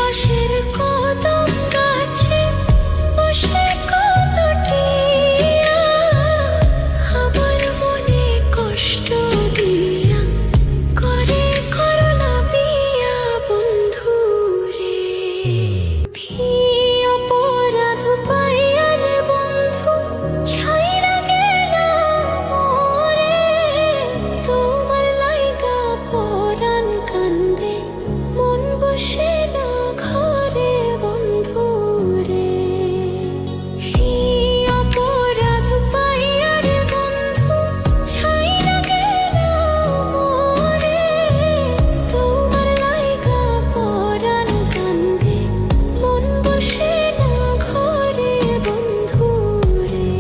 পাশের কদম গাছে বসে কত টিয়া আমার মনে কষ্ট দিয়া করে করলা বিয়া বন্ধু রে। ভি অপরাধ পাইয়া রে বন্ধু ছাইরা গেলাম মোরে। তোমার লাইগা পরাণ কান্দে মন বসে না ঘরে বন্ধু রে। ভি অপরাধ পাইয়া রে বন্ধু ছাইরা গেলাম মোরে। তোমার লাইগা পরাণ কান্দে মন বসে না ঘরে বন্ধু রে।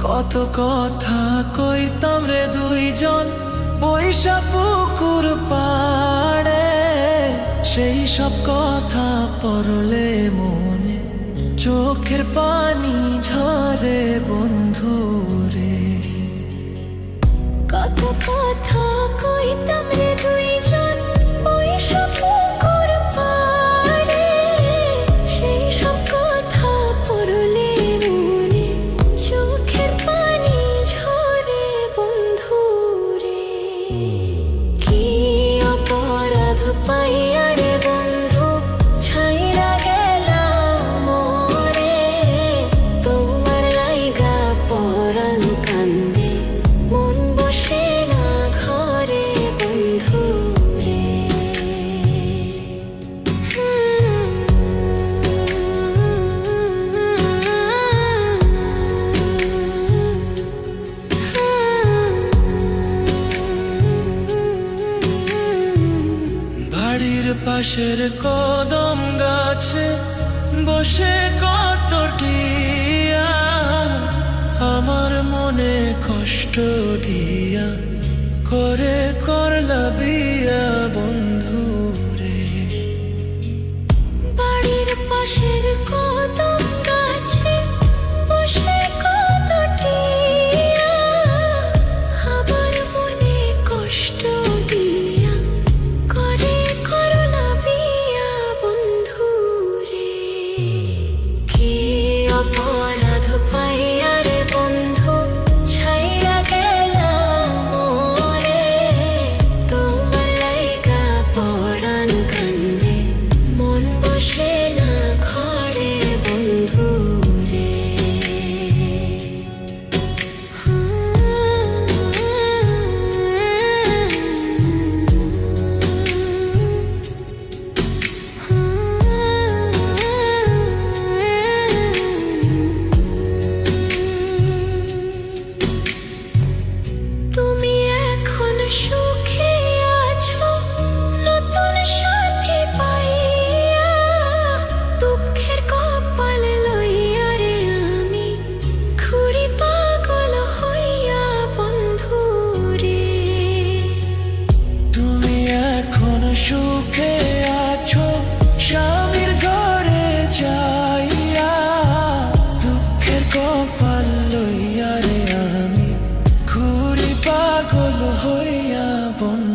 কত কথা কইতাম রে দুইজন বৈশা পুকুর পাড়ে। সেই সব কথা পড়লে মনে চোখের পানি ঝরে বন্ধু রে। কত কথা কইতাম রে দুইজন বৈশা পুকুর পাড়ে। সেই সব কথা পড়লে মনে চোখের পানি ঝরে বন্ধু রে। কি অপরাধ পাইয়া রে বন্ধু ছাইরা গেলাম মোরে। তোমার লাইগা পরাণ কান্দে মন বসে না ঘরে বন্ধু রে। বাড়ির পাশের কদম গাছে বসে কত টিয়া আমার মনে কষ্ট দিয়া করে করলা বিয়া বন্ধু রে। বাড়ির পাশের কদম গাছে বসে কত টিয়া আমার মনে কষ্ট দিয়া করে করলা বিয়া বন্ধু রে। কি অপরাধ পাইয়া রে বন্ধু ছাইরা গেলাম মোরে। তোমার লাইগা পরাণ কান্দে মন বসে না ঘরে বন্ধু রে। তুমি এখন সুখে আছো নতুন সাথী পাইয়া। দুঃখের কপাল লইয়া রে আমি ঘুরি পাগল হইয়া বন্ধু রে। তুমি এখন সুখে আছো স্বামীর ঘরে যাইয়া। দুঃখের কপাল লইয়া রে আমি ঘুরি পাগল হইয়া বন্ধু